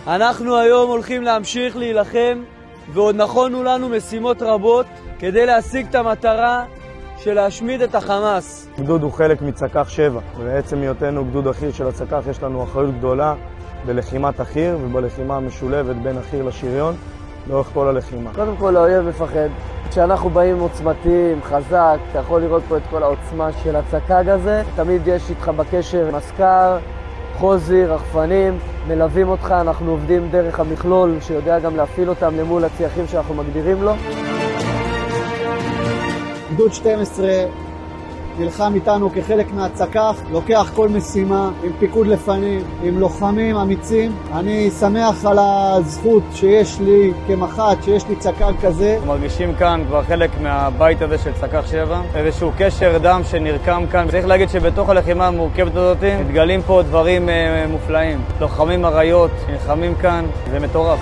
אנחנו היום הולכים להמשיך להילחם, ועוד נכונו לנו משימות רבות כדי להשיג את המטרה של להשמיד את החמאס. גדוד הוא חלק מצק"ח 7, ובעצם היותנו גדוד החי"ר של הצק"ח יש לנו אחריות גדולה בלחימת החי"ר ובלחימה המשולבת בין החי"ר לשריון לאורך כל הלחימה. קודם כל האויב מפחד. כשאנחנו באים עוצמתיים, חזק, אתה יכול לראות פה את כל העוצמה של הצק"ג הזה. תמיד יש איתך בקשר מסקר, חוזי, רחפנים, מלווים אותך, אנחנו עובדים דרך המכלול שיודע גם להפעיל אותם למול הצייחים שאנחנו מגדירים לו. גדוד 12 נלחם איתנו כחלק מהצק"ח, לוקח כל משימה עם פיקוד לפנים, עם לוחמים אמיצים. אני שמח על הזכות שיש לי כמח"ט, שיש לי צק"ג כזה. מרגישים כאן כבר חלק מהבית הזה של צק"ח 7, איזשהו קשר דם שנרקם כאן. צריך להגיד שבתוך הלחימה המורכבת הזאת מתגלים פה דברים מופלאים. לוחמים אריות נלחמים כאן, זה מטורף.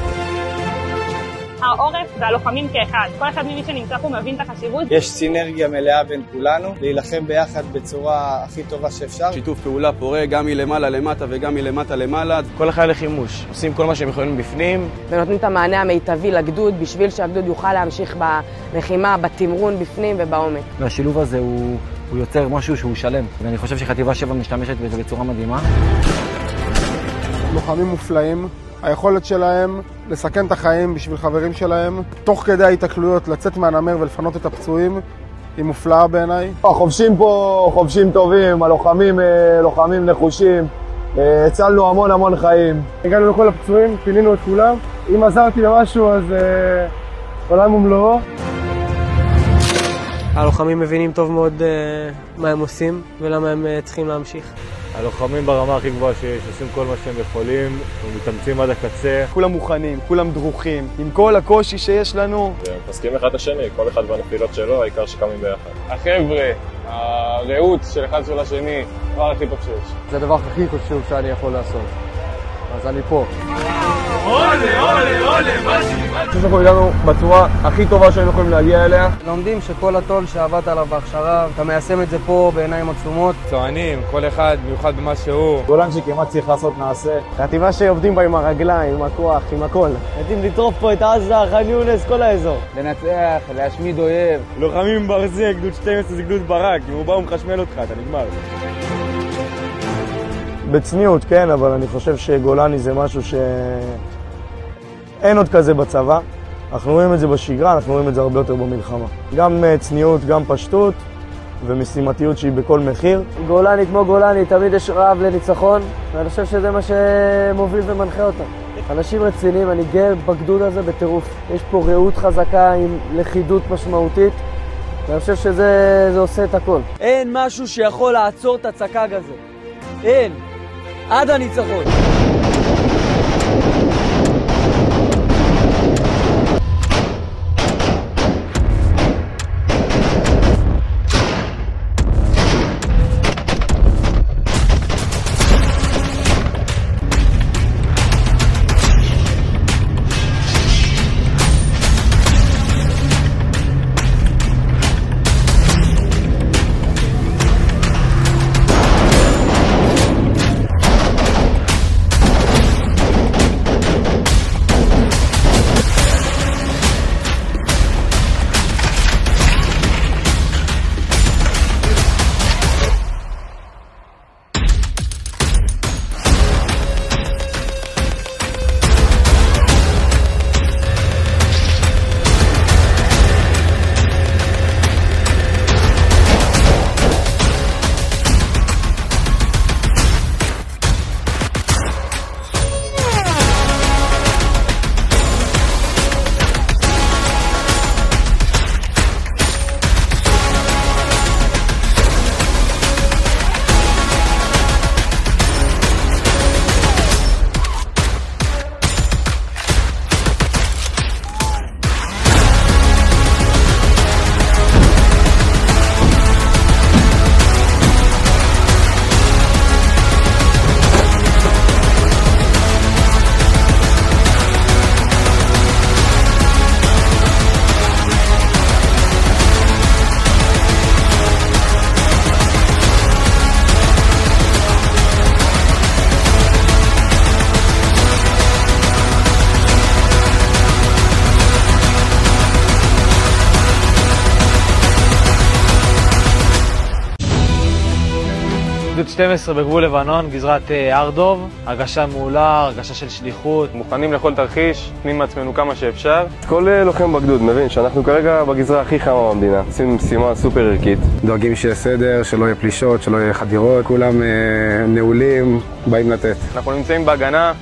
העורף והלוחמים כאחד. כל אחד ממי שנמצא פה מבין את החשיבות. יש סינרגיה מלאה בין כולנו, להילחם ביחד בצורה הכי טובה שאפשר. שיתוף פעולה פורה גם מלמעלה למטה וגם מלמטה למעלה. כל החיילי חימוש עושים כל מה שהם יכולים בפנים. ונותנים את המענה המיטבי לגדוד בשביל שהגדוד יוכל להמשיך בלחימה, בתמרון בפנים ובעומק. והשילוב הזה הוא יוצר משהו שהוא שלם. ואני חושב שחטיבה 7 משתמשת בזה בצורה מדהימה. לוחמים מופלאים. היכולת שלהם לסכן את החיים בשביל חברים שלהם, תוך כדי ההתקלויות לצאת מהנמר ולפנות את הפצועים, היא מופלאה בעיניי. החובשים פה חובשים טובים, הלוחמים לוחמים נחושים, הצלנו המון חיים. הגענו לכל הפצועים, פינינו את כולם. אם עזרתי למשהו אז עולם ומלואו. הלוחמים מבינים טוב מאוד מה הם עושים ולמה הם צריכים להמשיך. הלוחמים ברמה הכי גבוהה שיש, עושים כל מה שהם יכולים, ומתאמצים עד הקצה. כולם מוכנים, כולם דרוכים, עם כל הקושי שיש לנו. ומחזקים אחד את השני, כל אחד בנפילות שלו, העיקר שקמים ביחד. החבר'ה, הרעות של אחד של השני, דבר הכי טוב שיש. זה הדבר הכי חשוב שאני יכול לעשות. אז אני פה. אנחנו הגענו בצורה הכי טובה שהיינו יכולים להגיע אליה. לומדים שכל הטול שעבדת עליו בהכשרה, אתה מיישם את זה פה בעיניים עצומות. צוענים, כל אחד מיוחד במה שהוא. גולן שכמעט צריך לעשות נעשה. חטיבה שעובדים בה עם הרגליים, עם הכוח, עם הכל. יודעים לטרוף פה את עזה, ח'אן יונס, כל האזור. לנצח, להשמיד אויב. לוחמים ברזל, גדוד 12 זה גדוד ברק. אם הוא בא ומחשמל אותך, אתה נגמר. בצניעות, כן, אבל אני חושב שגולני זה משהו שאין עוד כזה בצבא. אנחנו רואים את זה בשגרה, אנחנו רואים את זה הרבה יותר במלחמה. גם צניעות, גם פשטות ומשימתיות שהיא בכל מחיר. גולני כמו גולני, תמיד יש רעב לניצחון, ואני חושב שזה מה שמוביל ומנחה אותם. אנשים רציניים, אני גאה בגדוד הזה בטירוף. יש פה רעות חזקה עם לכידות משמעותית, ואני חושב שזה עושה את הכל. אין משהו שיכול לעצור את הצק"ג הזה. אין. עד הניצחון. גדוד 12 בגבול לבנון, גזרת ארדוב, הרגשה מעולה, הרגשה של שליחות. מוכנים לכל תרחיש, נותנים מעצמנו כמה שאפשר. כל לוחם בגדוד מבין שאנחנו כרגע בגזרה הכי חמה במדינה. עושים משימה סופר ערכית. דואגים שיהיה סדר, שלא יהיה פלישות, שלא יהיה חדירות, כולם נעולים, באים לתת. אנחנו נמצאים בהגנה,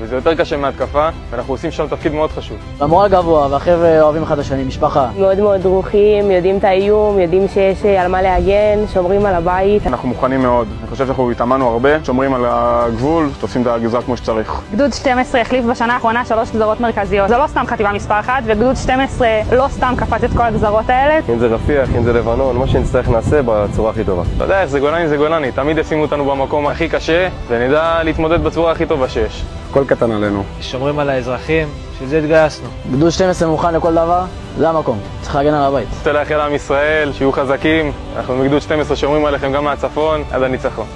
וזה יותר קשה מהתקפה, ואנחנו עושים שם תפקיד מאוד חשוב. המורל גבוה, והחבר'ה אוהבים אחד השני, משפחה. מאוד מאוד דרוכים, יודעים את האיום, יודעים שיש על מה להגן, שומרים על הבית. אנחנו מוכנים מאוד. אני חושב שאנחנו התאמנו הרבה, שומרים על הגבול, תופסים את הגזרה כמו שצריך. גדוד 12 החליף בשנה האחרונה 3 גזרות מרכזיות. זה לא סתם חטיבה מספר 1, וגדוד 12 לא סתם קפץ את כל הגזרות האלה. אם זה רפיח, אם זה לבנון, מה שנצטרך נעשה בצורה הכי טובה. אתה יודע, זה גולני, זה גולני. תמיד ישימו אותנו במקום הכי קשה, ונדע להתמודד בצורה הכי טובה שיש. כל קטן עלינו. שומרים על האזרחים, של זה התגייסנו. גדוד 12 מוכן לכל דבר, זה המקום. צריך להגן על הבית. רוצה לאחל לעם ישראל, שיהיו חזקים. אנחנו מגדוד 12 שומרים עליכם גם מהצפון, עד הניצחון.